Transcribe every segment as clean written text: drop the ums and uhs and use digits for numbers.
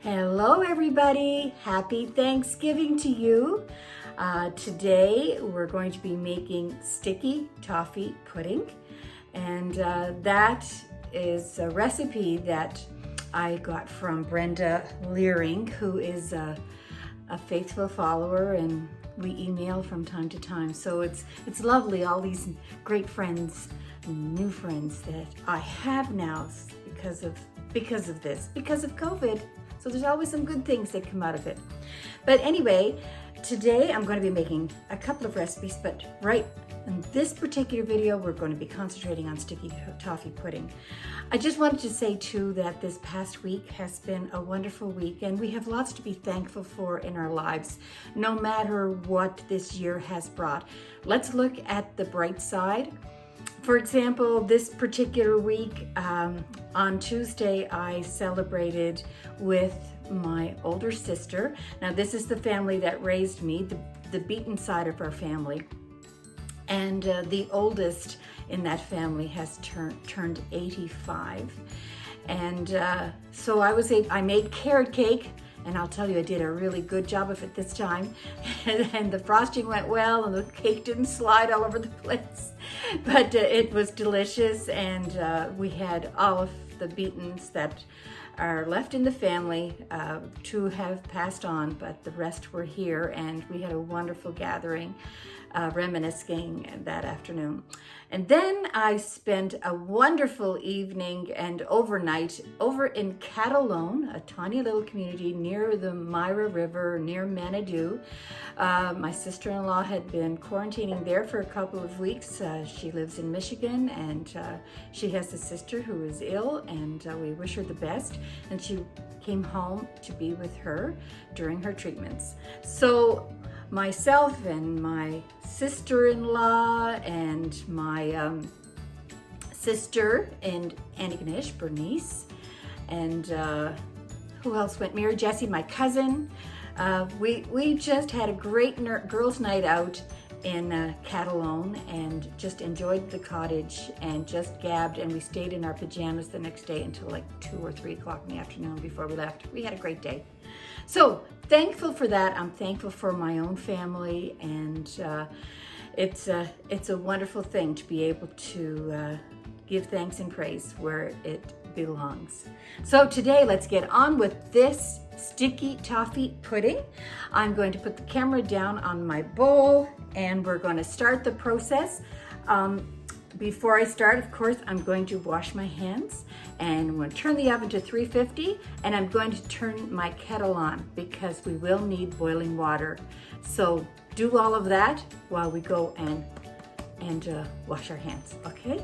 Hello everybody, happy Thanksgiving to you. Today we're going to be making sticky toffee pudding, and that is a recipe that I got from Brenda Leering, who is a faithful follower, and we email from time to time. So it's lovely, all these great friends, new friends that I have now because of COVID. So there's always some good things that come out of it. But anyway, today I'm going to be making a couple of recipes, but right in this particular video, we're going to be concentrating on sticky toffee pudding. I just wanted to say too that this past week has been a wonderful week, and we have lots to be thankful for in our lives, no matter what this year has brought. Let's look at the bright side. For example, this particular week, on Tuesday, I celebrated with my older sister. Now, this is the family that raised me, the Beaton side of our family. And the oldest in that family has turned 85. And so I made carrot cake. And I'll tell you, I did a really good job of it this time. And the frosting went well, and the cake didn't slide all over the place. But it was delicious, and we had all of the Beatons that are left in the family. Two have passed on, but the rest were here, and we had a wonderful gathering, reminiscing that afternoon. And then I spent a wonderful evening and overnight over in Catalone, a tiny little community near the Myra River, near Manitou. My sister-in-law had been quarantining there for a couple of weeks. She lives in Michigan, and she has a sister who is ill, and we wish her the best. And she came home to be with her during her treatments. So myself and my sister-in-law and my sister and Antigonish, Bernice, and who else went? Mary Jessie, my cousin. We just had a great girls' night out in Catalone, and just enjoyed the cottage and just gabbed, and we stayed in our pajamas the next day until like 2 or 3 o'clock in the afternoon before we left. We had a great day. So thankful for that. I'm thankful for my own family, and it's a wonderful thing to be able to give thanks and praise where it belongs. So today, let's get on with this sticky toffee pudding. I'm going to put the camera down on my bowl, and we're going to start the process. Before I start, of course, I'm going to wash my hands, and I'm going to turn the oven to 350, and I'm going to turn my kettle on because we will need boiling water. So do all of that while we go and wash our hands, okay?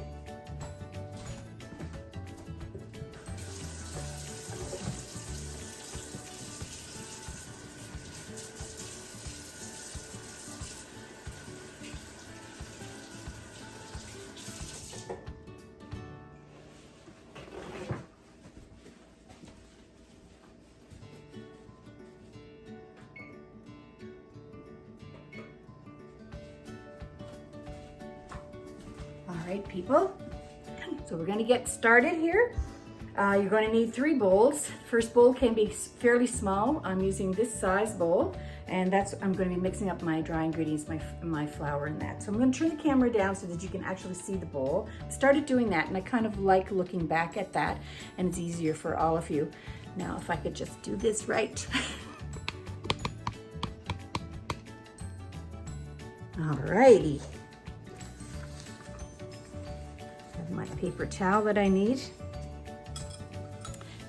All right, people, so we're going to get started here. You're going to need 3 bowls. First bowl can be fairly small. I'm using this size bowl, and I'm going to be mixing up my dry ingredients, my flour and that. So I'm going to turn the camera down so that you can actually see the bowl. I started doing that, and I kind of like looking back at that, and it's easier for all of you. Now, if I could just do this right. All righty. My paper towel that I need.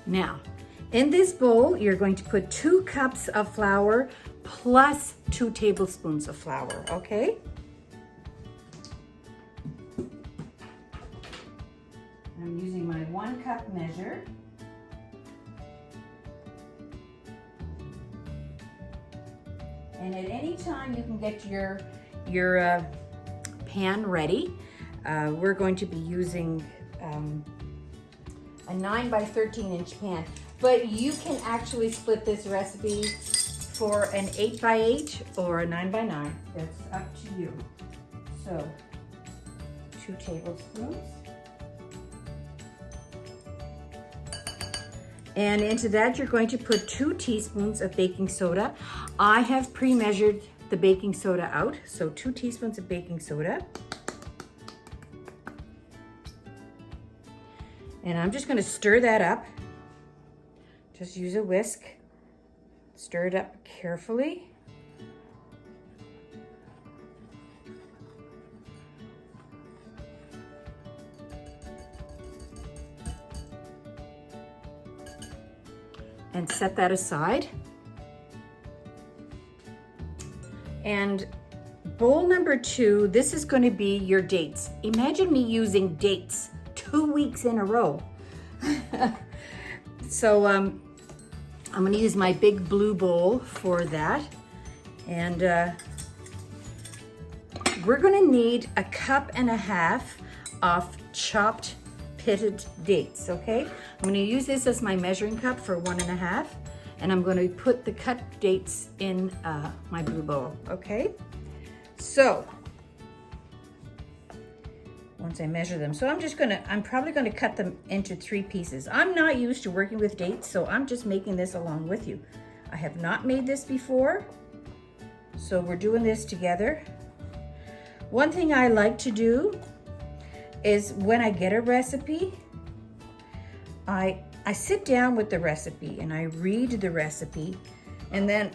Now, in this bowl, you're going to put 2 cups of flour plus 2 tablespoons of flour, okay? I'm using my 1 cup measure. And at any time, you can get your pan ready. We're going to be using a 9 by 13 inch pan, but you can actually split this recipe for an 8 by 8 or a 9 by 9. That's up to you. So 2 tablespoons. And into that, you're going to put 2 teaspoons of baking soda. I have pre-measured the baking soda out, so 2 teaspoons of baking soda. And I'm just going to stir that up. Just use a whisk. Stir it up carefully. And set that aside. And bowl number 2, this is going to be your dates. Imagine me using dates 2 weeks in a row. So I'm going to use my big blue bowl for that. And we're going to need 1.5 cups of chopped pitted dates, okay? I'm going to use this as my measuring cup for 1.5, and I'm going to put the cut dates in my blue bowl, okay? So once I measure them, so I'm probably going to cut them into 3 pieces. I'm not used to working with dates, so I'm just making this along with you. I have not made this before, so we're doing this together. One thing I like to do is when I get a recipe, I sit down with the recipe and I read the recipe, and then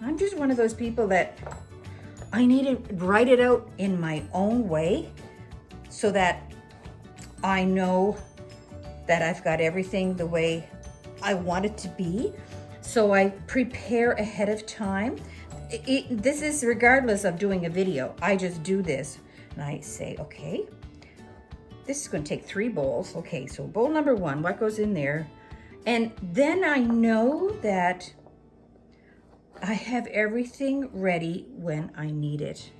I'm just one of those people that I need to write it out in my own way so that I know that I've got everything the way I want it to be. So I prepare ahead of time. This is regardless of doing a video. I just do this. And I say, okay, this is going to take 3 bowls. Okay, so bowl number 1, what goes in there? And then I know that I have everything ready when I need it.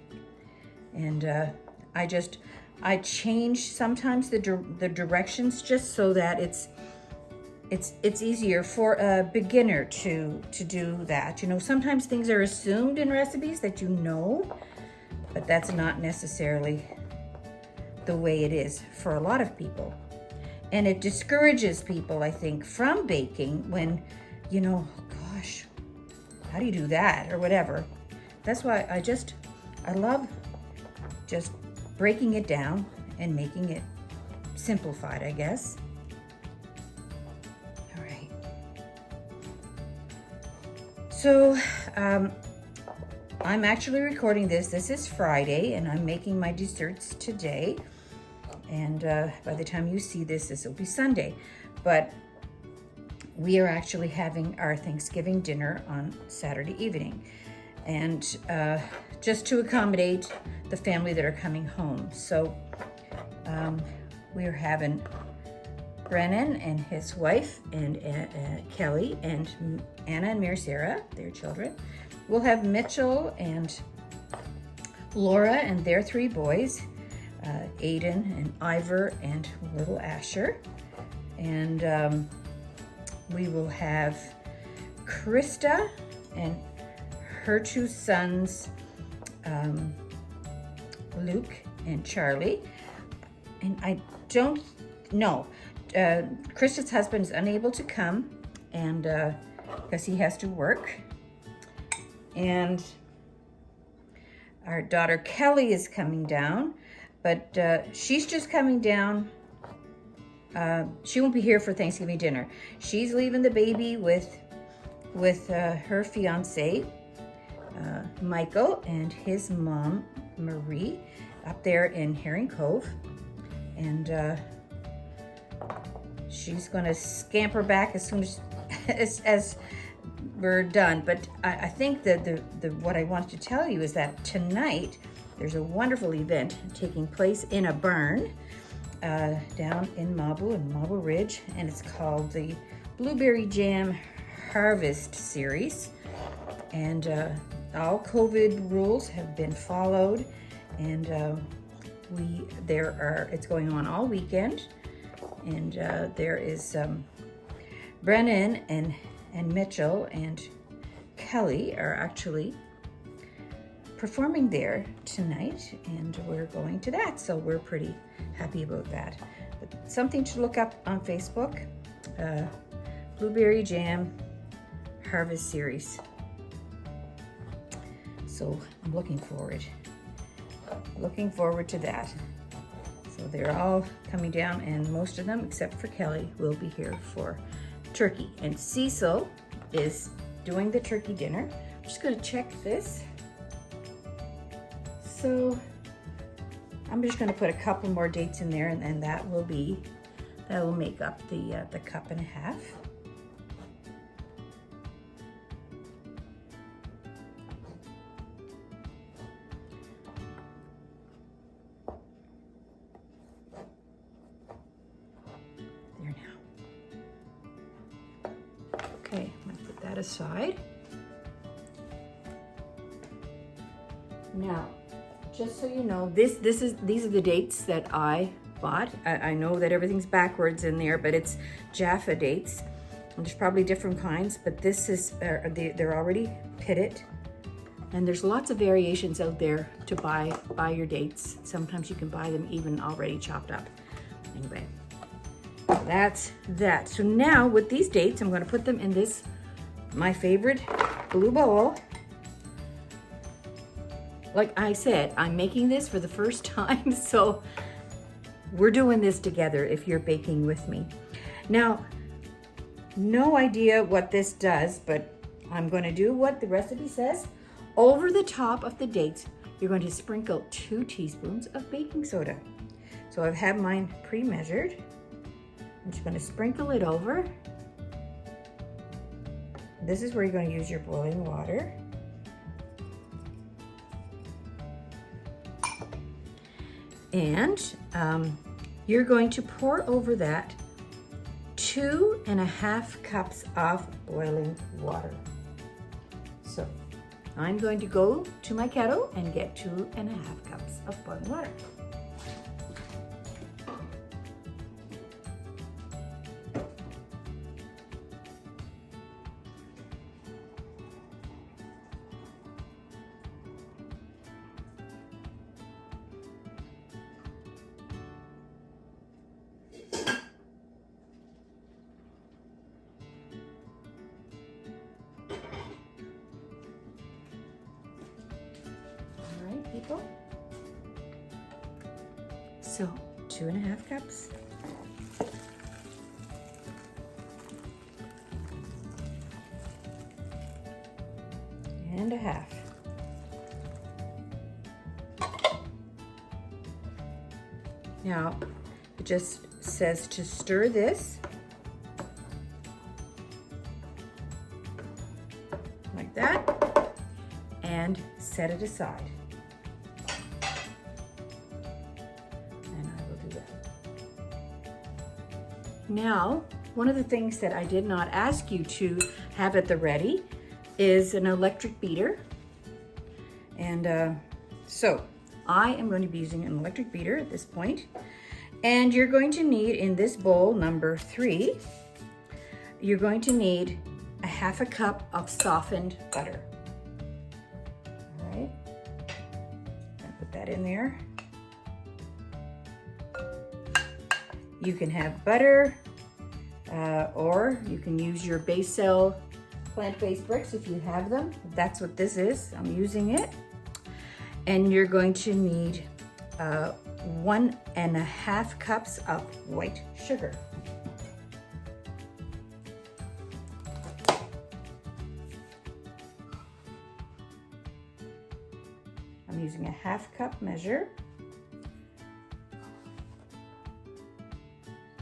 And I change sometimes the directions just so that it's easier for a beginner to do that. You know, sometimes things are assumed in recipes that you know, but that's not necessarily the way it is for a lot of people. And it discourages people, I think, from baking when, you know, gosh, how do you do that or whatever. That's why I love just breaking it down and making it simplified, I guess. All right. So, I'm actually recording this. This is Friday, and I'm making my desserts today. And by the time you see this, this will be Sunday. But we are actually having our Thanksgiving dinner on Saturday evening. And just to accommodate the family that are coming home. So we are having Brennan and his wife and Kelly and Anna and Mary Sarah, their children. We'll have Mitchell and Laura and their 3 boys, Aiden and Ivor and little Asher. And we will have Krista and her 2 sons, Luke and Charlie. And I don't know, Krista's husband is unable to come, and because he has to work. And our daughter Kelly is coming down, but she's just coming down. She won't be here for Thanksgiving dinner. She's leaving the baby with her fiance, Michael, and his mom, Marie, up there in Herring Cove. And she's going to scamper back as soon as we're done. But I think that what I wanted to tell you is that tonight there's a wonderful event taking place in a barn down in Mabou Ridge, and it's called the Blueberry Jam Harvest Series. And all COVID rules have been followed, and it's going on all weekend. And there is Brennan and Mitchell and Kelly are actually performing there tonight, and we're going to that, so we're pretty happy about that. But something to look up on Facebook. Blueberry Jam Harvest Series. So I'm looking forward to that. So they're all coming down, and most of them, except for Kelly, will be here for turkey. And Cecil is doing the turkey dinner. I'm just gonna check this. So I'm just gonna put a couple more dates in there, and then that will make up the cup and a half. There now. Okay, I'm gonna put that aside. Now, just so you know, these are the dates that I bought. I know that everything's backwards in there, but it's Jaffa dates. And there's probably different kinds, but this is they're already pitted. And there's lots of variations out there to buy your dates. Sometimes you can buy them even already chopped up. Anyway, that's that. So now with these dates, I'm going to put them in this, my favorite blue bowl. Like I said, I'm making this for the first time, so we're doing this together if you're baking with me. Now, no idea what this does, but I'm going to do what the recipe says. Over the top of the dates, you're going to sprinkle 2 teaspoons of baking soda. So I've had mine pre-measured. I'm just going to sprinkle it over. This is where you're going to use your boiling water. And you're going to pour over that 2.5 cups of boiling water. So I'm going to go to my kettle and get 2.5 cups of boiling water. People. So 2.5 cups. And a half. Now it just says to stir this like that and set it aside. Now, one of the things that I did not ask you to have at the ready is an electric beater. And so I am going to be using an electric beater at this point. And you're going to need, in this bowl number 3, you're going to need 1/2 cup of softened butter. All right, I'll put that in there. You can have butter, or you can use your Base-Cell plant-based bricks if you have them. That's what this is. I'm using it. And you're going to need 1.5 cups of white sugar. I'm using a 1/2 cup measure.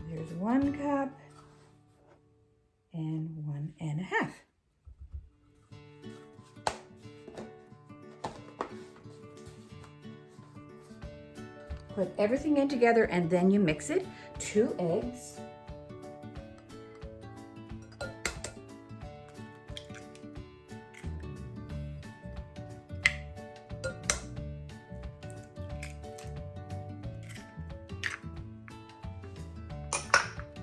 Here's 1 cup and 1.5. Put everything in together and then you mix it. 2 eggs.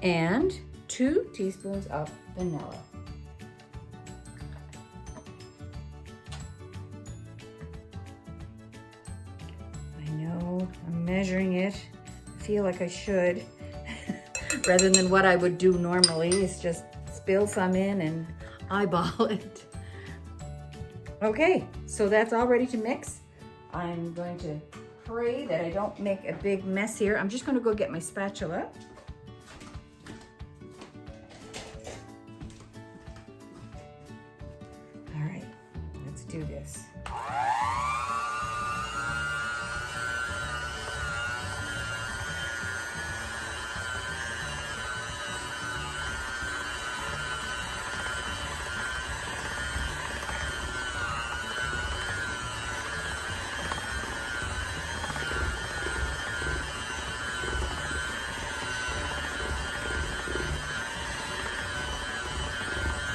And 2 teaspoons of vanilla. I know I'm measuring it. I feel like I should rather than what I would do normally. It's just spill some in and eyeball it. Okay, so that's all ready to mix. I'm going to pray that I don't make a big mess here. I'm just going to go get my spatula. All right, let's do this.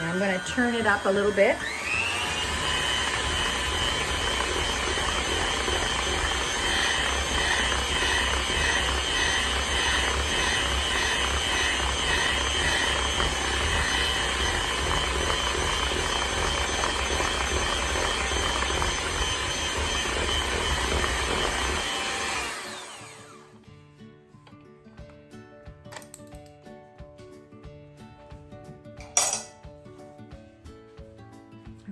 I'm going to turn it up a little bit.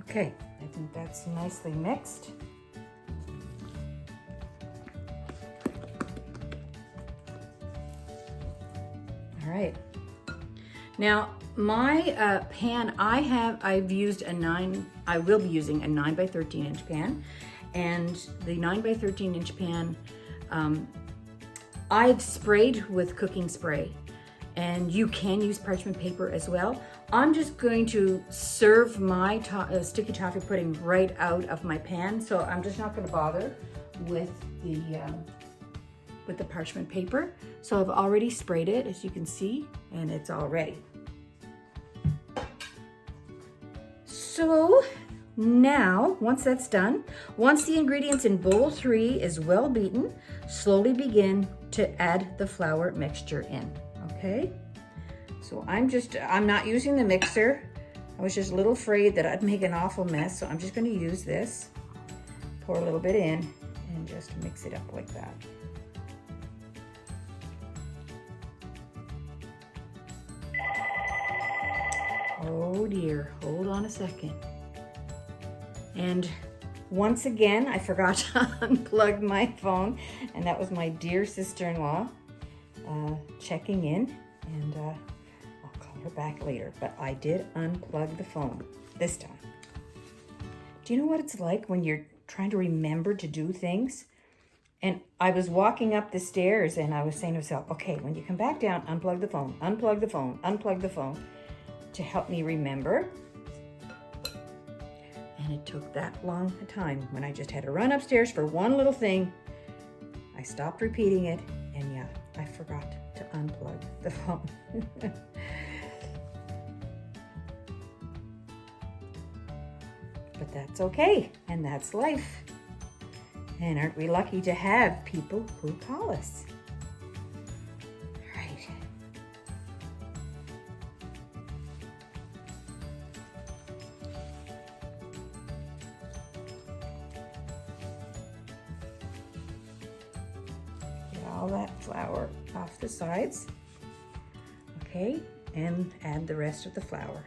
Okay, I think that's nicely mixed. All right. Now my pan, I've used I will be using a 9 by 13 inch pan, and the 9 by 13 inch pan, I've sprayed with cooking spray, and you can use parchment paper as well. I'm just going to serve my sticky toffee pudding right out of my pan, so I'm just not going to bother with the parchment paper. So I've already sprayed it, as you can see, and it's all ready. So now, once that's done, once the ingredients in bowl 3 is well beaten, slowly begin to add the flour mixture in, okay? So I'm not using the mixer. I was just a little afraid that I'd make an awful mess, so I'm just going to use this. Pour a little bit in and just mix it up like that. Oh dear, hold on a second. And once again, I forgot to unplug my phone, and that was my dear sister-in-law checking in, and I'll call her back later, but I did unplug the phone this time. Do you know what it's like when you're trying to remember to do things? And I was walking up the stairs and I was saying to myself, okay, when you come back down, unplug the phone, unplug the phone, unplug the phone, to help me remember. And it took that long a time when I just had to run upstairs for one little thing. I stopped repeating it, and yeah, I forgot to unplug the phone. But that's okay, and that's life. And aren't we lucky to have people who call us? All right. Get all that flour off the sides. Okay, and add the rest of the flour.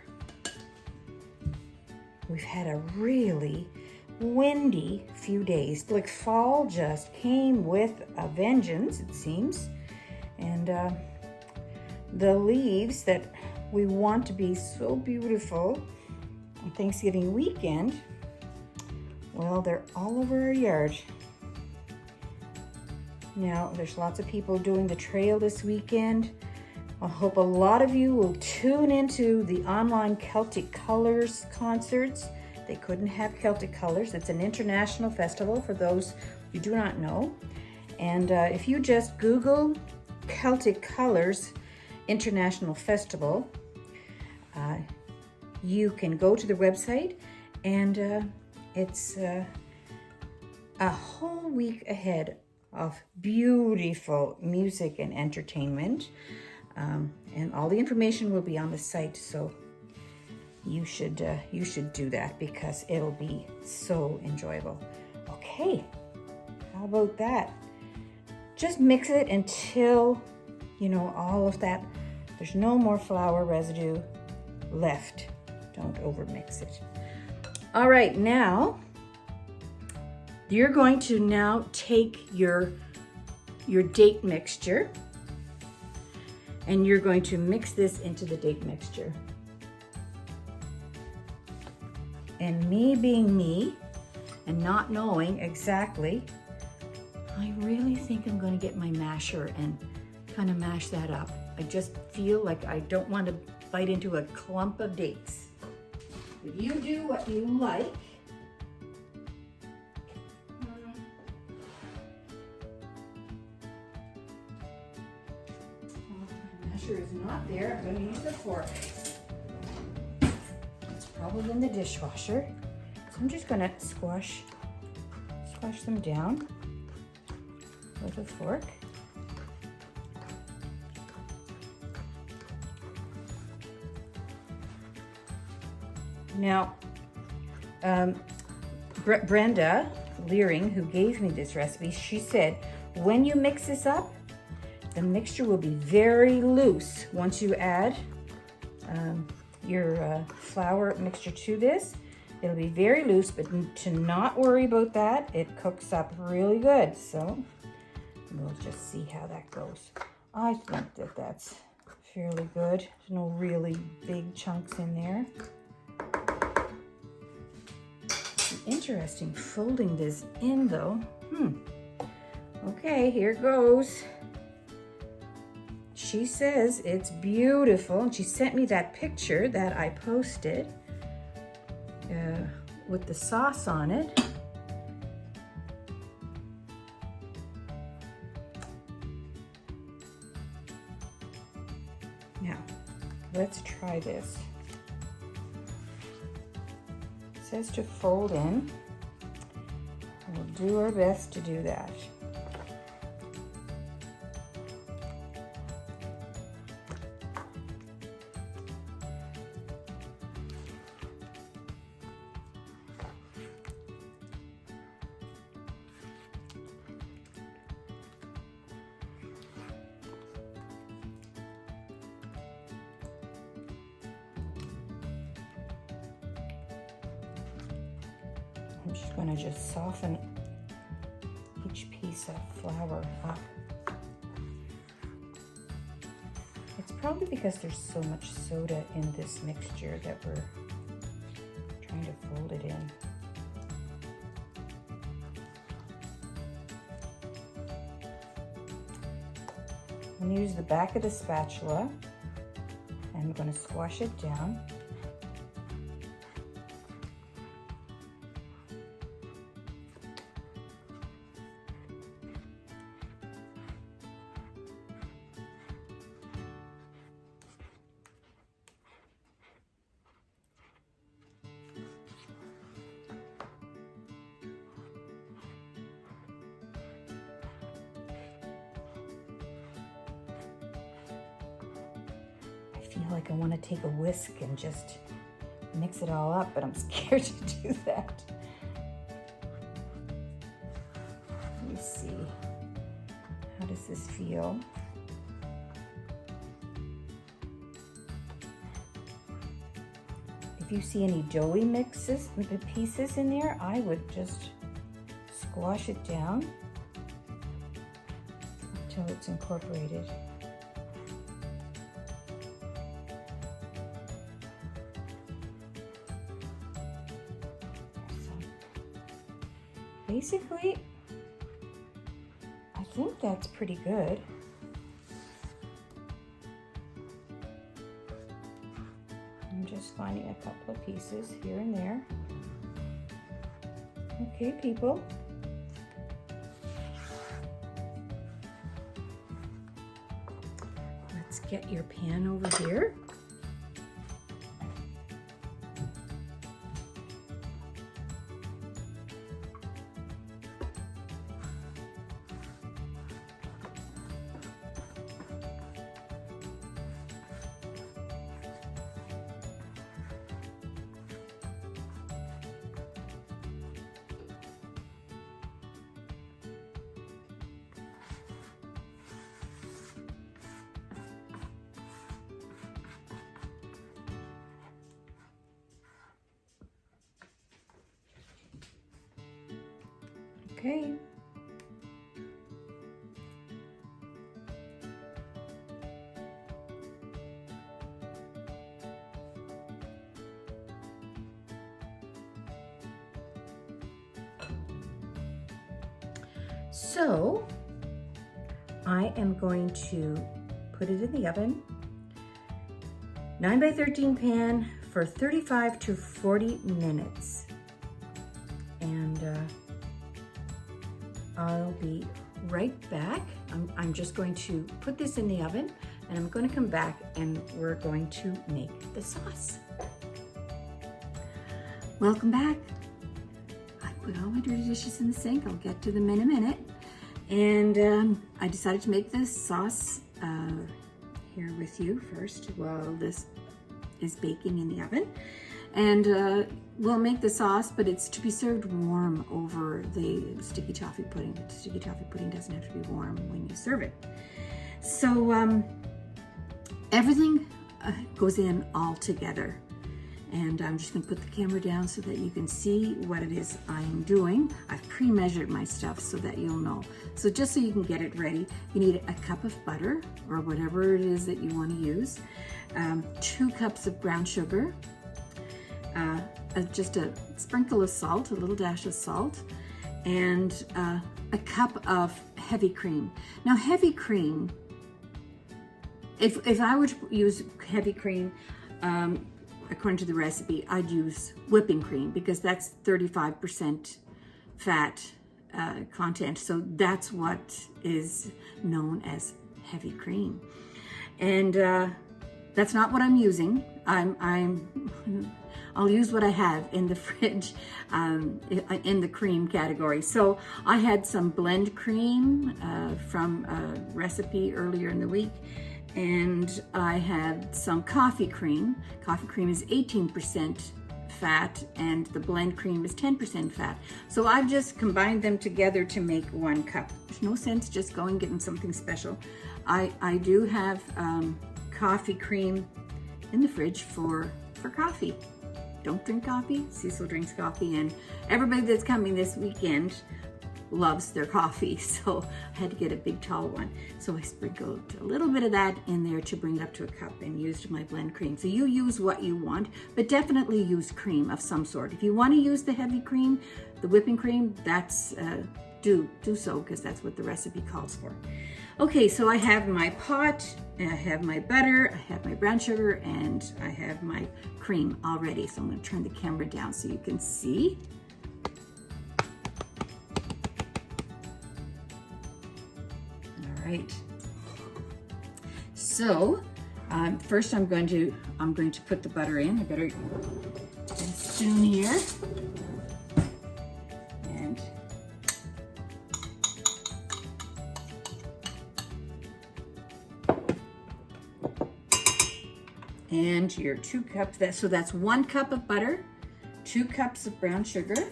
We've had a really windy few days. Like fall just came with a vengeance, it seems. And the leaves that we want to be so beautiful on Thanksgiving weekend, well, they're all over our yard. Now, there's lots of people doing the trail this weekend. I hope a lot of you will tune into the online Celtic Colors concerts. They couldn't have Celtic Colors. It's an international festival for those who do not know. And if you just Google Celtic Colors International Festival, you can go to the website, and it's a whole week ahead of beautiful music and entertainment. And all the information will be on the site, so you should do that because it'll be so enjoyable. Okay, how about that? Just mix it until, you know, all of that, there's no more flour residue left. Don't overmix it. All right, now you're going to now take your date mixture and you're going to mix this into the date mixture. And me being me and not knowing exactly, I really think I'm going to get my masher and kind of mash that up. I just feel like I don't want to bite into a clump of dates. But you do what you like. My masher is not there. I'm going to use the fork. It's probably in the dishwasher. So I'm just going to squash them down with a fork. Now, Brenda Leering, who gave me this recipe, she said, when you mix this up, the mixture will be very loose. Once you add your flour mixture to this, it'll be very loose, but to not worry about that, it cooks up really good. So we'll just see how that goes. I think that that's fairly good. There's no really big chunks in there. Interesting folding this in though. Okay, here goes. She says it's beautiful, and she sent me that picture that I posted with the sauce on it. Now, let's try this. It says to fold in. We'll do our best to do that. I'm just going to just soften each piece of flour up. It's probably because there's so much soda in this mixture that we're trying to fold it in. I'm going to use the back of the spatula and I'm going to squash it down. I feel like I want to take a whisk and just mix it all up, but I'm scared to do that. Let me see. How does this feel? If you see any doughy pieces in there, I would just squash it down until it's incorporated. Basically, I think that's pretty good. I'm just finding a couple of pieces here and there. Okay, people. Let's get your pan over here. Okay. So I am going to put it in the oven, 9 by 13 pan for 35 to 40 minutes. And I'll be right back. I'm just going to put this in the oven and I'm going to come back and we're going to make the sauce. Welcome back. I put all my dirty dishes in the sink. I'll get to them in a minute. And I decided to make this sauce here with you first while this is baking in the oven. And we'll make the sauce, but it's to be served warm over the sticky toffee pudding. The sticky toffee pudding doesn't have to be warm when you serve it. So everything goes in all together. And I'm just gonna put the camera down so that you can see what it is I'm doing. I've pre-measured my stuff so that you'll know. So just so you can get it ready, you need a cup of butter or whatever it is that you wanna use, 2 cups of brown sugar, just a sprinkle of salt, a little dash of salt, and a cup of heavy cream. Now heavy cream, if I were to use heavy cream, according to the recipe, I'd use whipping cream because that's 35% fat content. So that's what is known as heavy cream. And that's not what I'm using. I'll use what I have in the fridge in the cream category. So I had some blend cream from a recipe earlier in the week. And I had some coffee cream. Coffee cream is 18% fat and the blend cream is 10% fat. So I've just combined them together to make 1 cup. There's no sense just going getting something special. I do have coffee cream in the fridge for coffee. Don't drink coffee. Cecil drinks coffee and everybody that's coming this weekend loves their coffee, so I had to get a big tall one. So I sprinkled a little bit of that in there to bring it up to a cup and used my blend cream. So you use what you want, but definitely use cream of some sort. If you want to use the heavy cream, the whipping cream, that's do so because that's what the recipe calls for. Okay, so I have my pot, I have my butter, I have my brown sugar, and I have my cream already. So I'm going to turn the camera down so you can see. Right. So first I'm going to put the butter in. I better get a spoon here. And your 2 cups, so that's 1 cup of butter, 2 cups of brown sugar,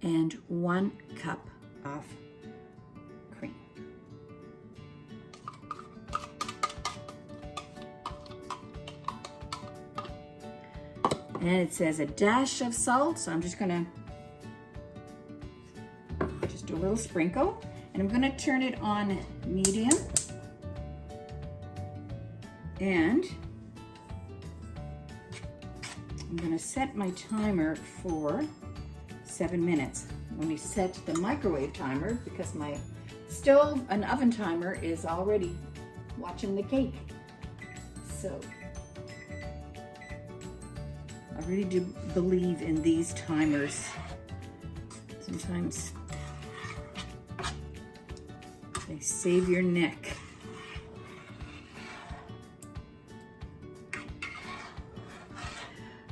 and 1 cup of cream. And it says a dash of salt, so I'm just gonna just do a little sprinkle, and I'm gonna turn it on medium, and I'm gonna set my timer for 7 minutes. Let me set the microwave timer because my stove and oven timer is already watching the cake. So I really do believe in these timers. Sometimes they save your neck.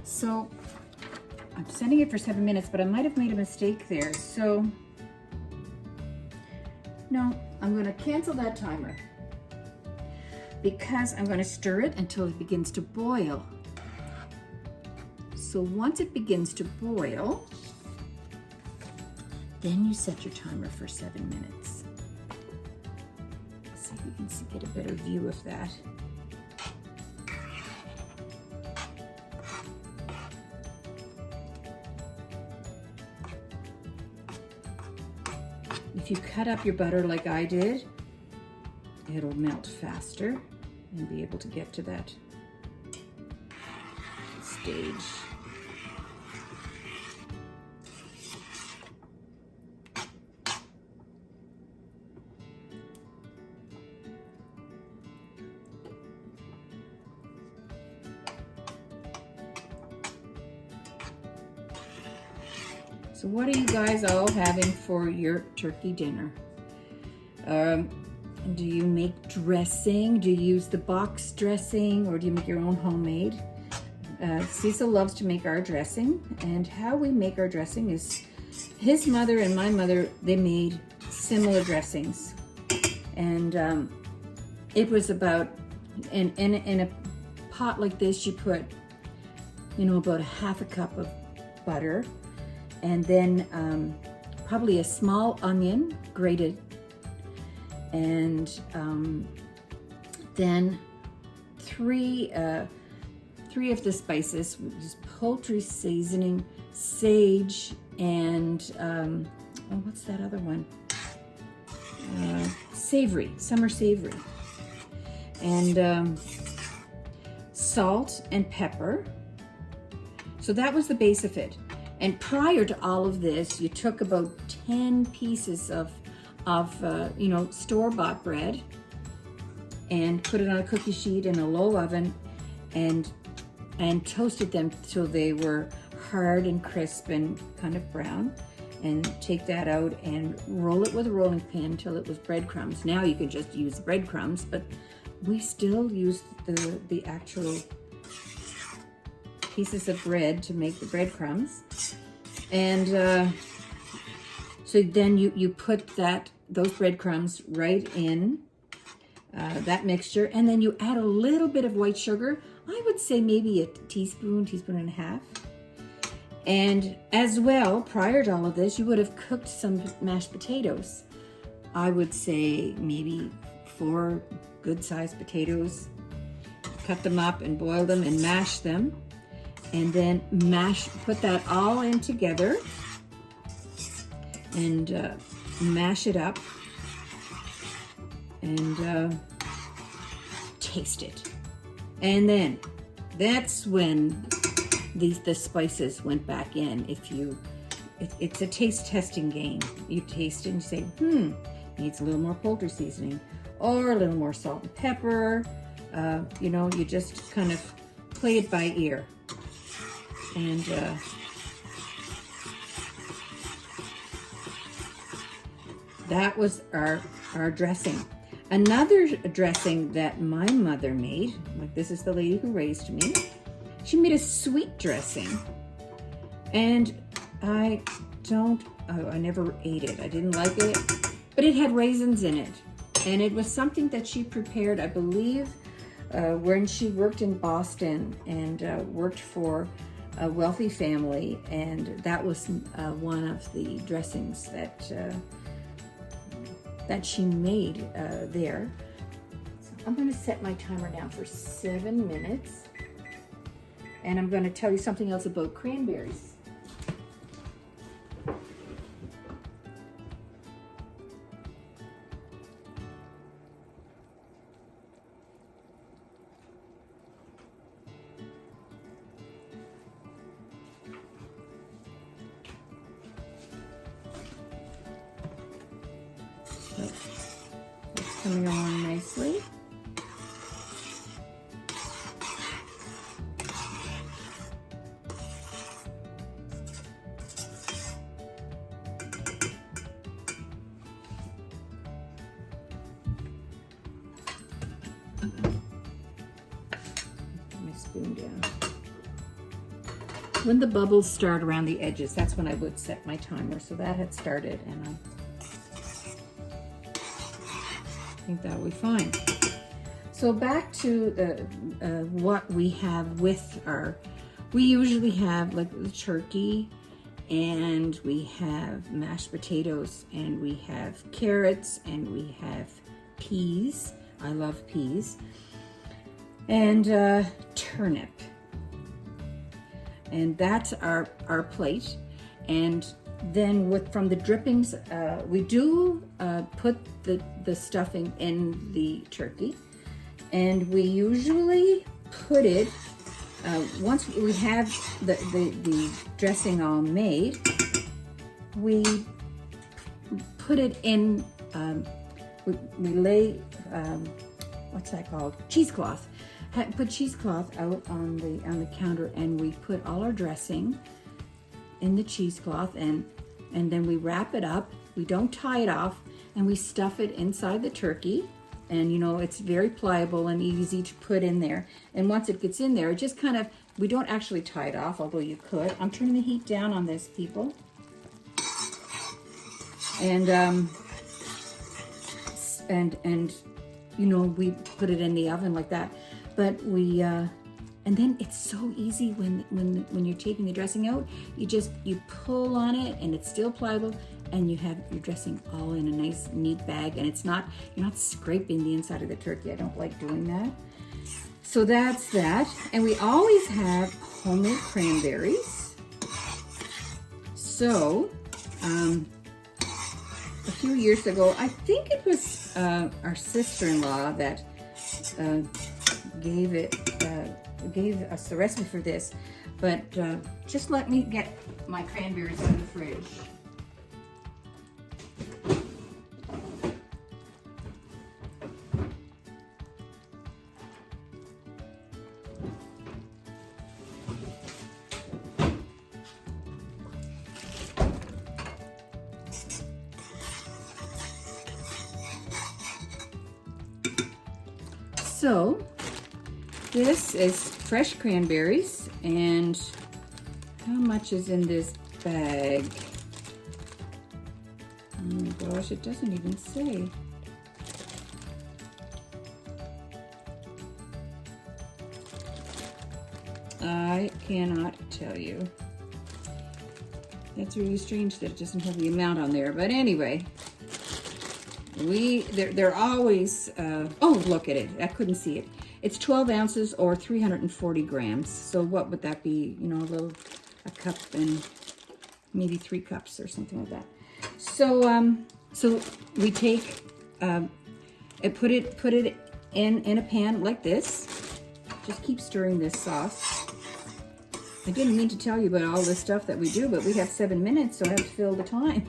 So I'm setting it for 7 minutes, but I might have made a mistake there. So, no, I'm going to cancel that timer because I'm going to stir it until it begins to boil. So once it begins to boil, then you set your timer for 7 minutes. Let's see if we can get a better view of that. if you cut up your butter like I did, it'll melt faster and be able to get to that stage. So what are you guys all having for your turkey dinner? Do you make dressing? Do you use the box dressing, or do you make your own homemade? Cecil loves to make our dressing, and how we make our dressing is his mother and my mother, they made similar dressings. And it was about, in a pot like this, you put, you know, about 1/2 cup of butter, and then probably a small onion grated, and then three of the spices, just poultry seasoning, sage, and oh, what's that other one? Savory, summer savory, and salt and pepper. So that was the base of it. And prior to all of this, you took about 10 pieces of you know, store-bought bread and put it on a cookie sheet in a low oven and toasted them till they were hard and crisp and kind of brown. And take that out and roll it with a rolling pin until it was breadcrumbs. Now you can just use breadcrumbs, but we still use the actual pieces of bread to make the breadcrumbs. And so then you put those breadcrumbs right in that mixture, and then you add a little bit of white sugar. I would say maybe a teaspoon and a half. And as well, prior to all of this, you would have cooked some mashed potatoes. I would say maybe 4 good-sized potatoes. Cut them up and boil them and mash them. And then put that all in together and mash it up and taste it. And then that's when the spices went back in. It's a taste testing game. You taste it and you say, needs a little more poultry seasoning or a little more salt and pepper. You know, you just kind of play it by ear. And that was our dressing. Another dressing that my mother made, like this is the lady who raised me, she made a sweet dressing. And I never ate it. I didn't like it, but it had raisins in it. And it was something that she prepared, I believe, when she worked in Boston and worked for a wealthy family, and that was one of the dressings that she made there. So I'm going to set my timer now for 7 minutes, and I'm going to tell you something else about cranberries. It's coming along nicely. Put my spoon down. When the bubbles start around the edges, that's when I would set my timer. So that had started, and I think that'll be fine. So back to what we have with we usually have like the turkey, and we have mashed potatoes, and we have carrots, and we have peas. I love peas. And turnip. And that's our plate. And then from the drippings, we do put the stuffing in the turkey, and we usually put it, once we have the dressing all made, we put it in, we lay, what's that called? Cheesecloth. Put cheesecloth out on the counter, and we put all our dressing in the cheesecloth, and then we wrap it up. We don't tie it off, and we stuff it inside the turkey. And you know, it's very pliable and easy to put in there. And once it gets in there, it just kind of, we don't actually tie it off, although you could. I'm turning the heat down on this, people. And you know, we put it in the oven like that. But we, and then it's so easy when you're taking the dressing out. You pull on it, and it's still pliable, and you have your dressing all in a nice neat bag, and you're not scraping the inside of the turkey. I don't like doing that. So that's that. And we always have homemade cranberries. So, a few years ago, I think it was our sister-in-law that gave us the recipe for this. But just let me get my cranberries out of the fridge. So this is fresh cranberries, and how much is in this bag? Oh my gosh, it doesn't even say. I cannot tell you. That's really strange that it doesn't have the amount on there, but anyway. They're always, oh, look at it. I couldn't see it. It's 12 ounces or 340 grams. So what would that be? You know, a cup and maybe 3 cups or something like that. So, so we take, and put it in a pan like this. Just keep stirring this sauce. I didn't mean to tell you about all this stuff that we do, but we have 7 minutes, so I have to fill the time.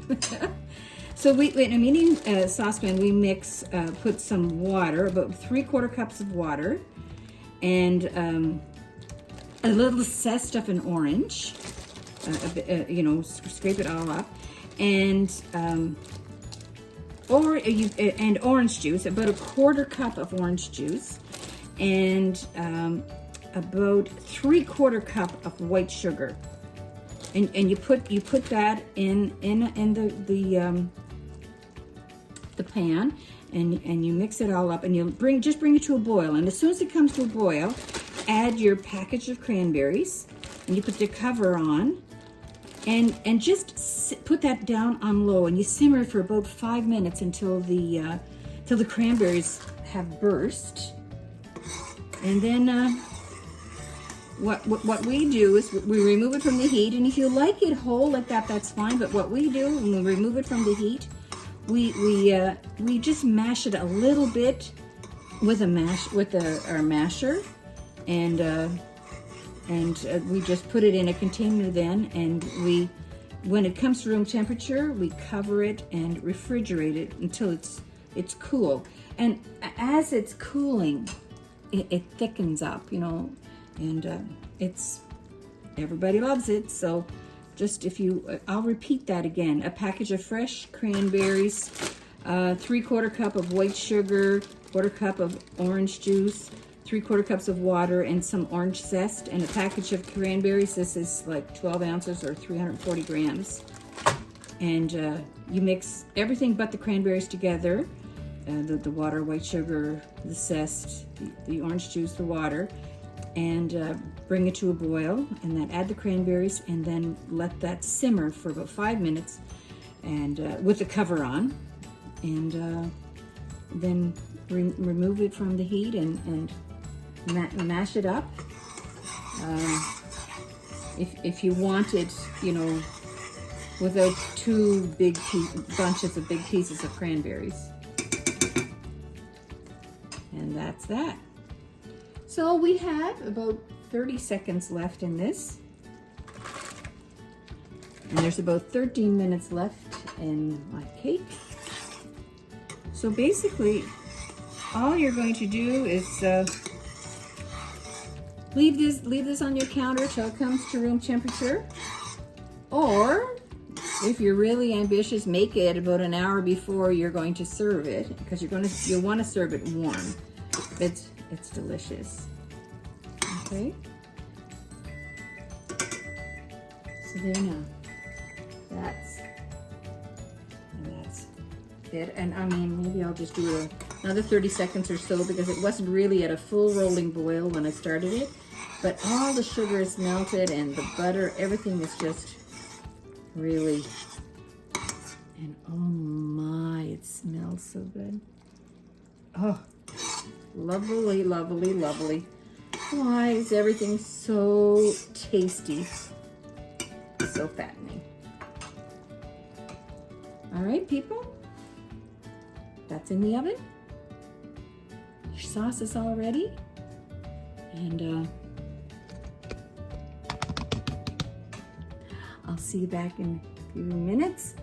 So in a medium saucepan, we mix, put some water, about 3/4 cups of water, and a little zest of an orange, you know, scrape it all up, and orange juice, about 1/4 cup of orange juice, and about 3/4 cup of white sugar, and you put that in the pan, and you mix it all up, and you just bring it to a boil. And as soon as it comes to a boil, add your package of cranberries, and you put the cover on, and just put that down on low, and you simmer it for about 5 minutes until the cranberries have burst. And then what we do is we remove it from the heat, and if you like it whole like that, that's fine. But what we do when we remove it from the heat, we just mash it a little bit with our masher, and we just put it in a container then, and when it comes to room temperature, we cover it and refrigerate it until it's cool. And as it's cooling, it thickens up, you know, and everybody loves it. So just I'll repeat that again. A package of fresh cranberries, 3/4 cup of white sugar, 1/4 cup of orange juice, 3/4 cups of water, and some orange zest, and a package of cranberries. This is like 12 ounces or 340 grams. And you mix everything but the cranberries together, the water, white sugar, the zest, the orange juice, the water, and bring it to a boil, and then add the cranberries, and then let that simmer for about 5 minutes, and with the cover on, and then remove it from the heat and mash it up. If you want it, you know, without two big bunches of big pieces of cranberries. And that's that. So we have about 30 seconds left in this. And there's about 13 minutes left in my cake. So basically, all you're going to do is leave this on your counter till it comes to room temperature. Or if you're really ambitious, make it about an hour before you're going to serve it, because you'll want to serve it warm. It's delicious. Okay. So there now. That's it. And I mean, maybe I'll just do another 30 seconds or so, because it wasn't really at a full rolling boil when I started it. But all the sugar is melted and the butter, everything is just really, and oh my, it smells so good. Oh, lovely, lovely, lovely. Why is everything so tasty? So fattening. All right, people, that's in the oven. Your sauce is all ready. And I'll see you back in a few minutes.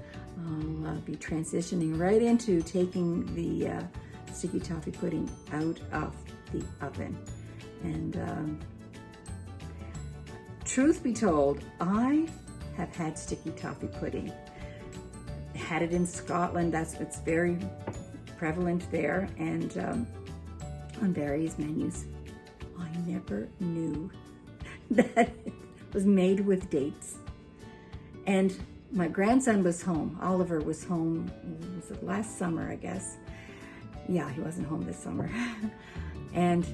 I'll be transitioning right into taking the sticky toffee pudding out of the oven. And truth be told, I have had sticky toffee pudding. Had it in Scotland. It's very prevalent there, and on various menus. I never knew that it was made with dates. And my grandson was home. Oliver was home. Was it last summer, I guess? Yeah, he wasn't home this summer. And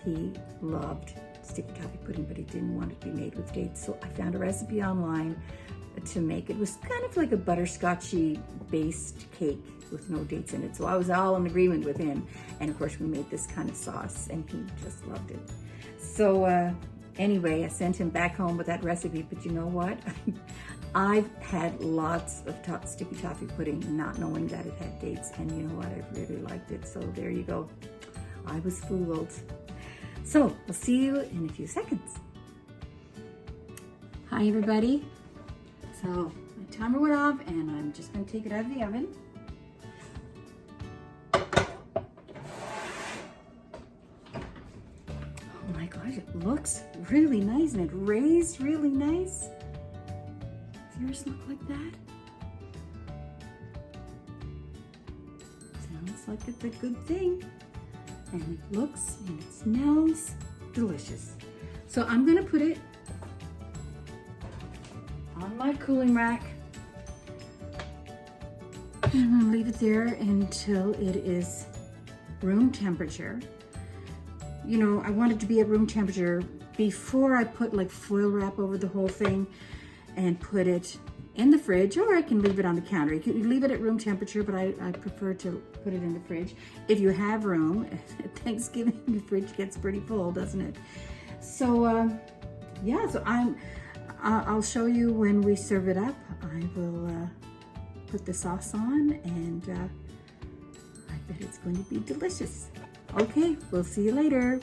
he loved sticky toffee pudding, but he didn't want it to be made with dates. So I found a recipe online to make it. It was kind of like a butterscotchy based cake with no dates in it. So I was all in agreement with him. And of course we made this kind of sauce and he just loved it. So anyway, I sent him back home with that recipe, but you know what? I've had lots of sticky toffee pudding not knowing that it had dates, and you know what? I really liked it. So there you go. I was fooled. So we'll see you in a few seconds. Hi everybody. So my timer went off and I'm just going to take it out of the oven. Oh my gosh, it looks really nice and it raised really nice. Does yours look like that? Sounds like it's a good thing. And it looks and it smells delicious. So I'm going to put it on my cooling rack. And I'm going to leave it there until it is room temperature. You know, I want it to be at room temperature before I put like foil wrap over the whole thing and put it in the fridge, or I can leave it on the counter. You can leave it at room temperature, but I prefer to put it in the fridge. If you have room, at Thanksgiving the fridge gets pretty full, doesn't it? So yeah, so I'll show you when we serve it up. I will put the sauce on, and I bet it's going to be delicious. Okay, we'll see you later.